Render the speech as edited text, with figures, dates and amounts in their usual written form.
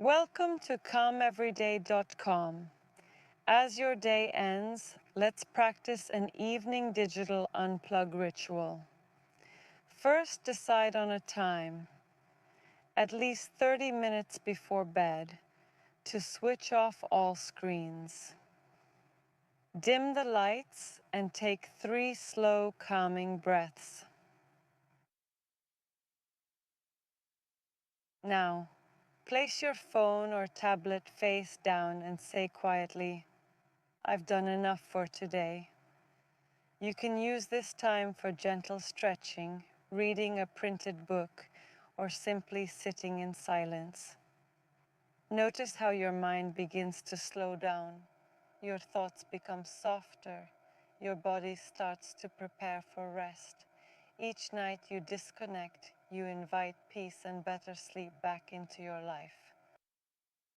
Welcome to calmeveryday.com. As your day ends, let's practice an evening digital unplug ritual. First, decide on a time, at least 30 minutes before bed, to switch off all screens. Dim the lights and take 3 slow, calming breaths. Now, place your phone or tablet face down and say quietly, "I've done enough for today." You can use this time for gentle stretching, reading a printed book, or simply sitting in silence. Notice how your mind begins to slow down. Your thoughts become softer. Your body starts to prepare for rest. Each night you disconnect, you invite peace and better sleep back into your life.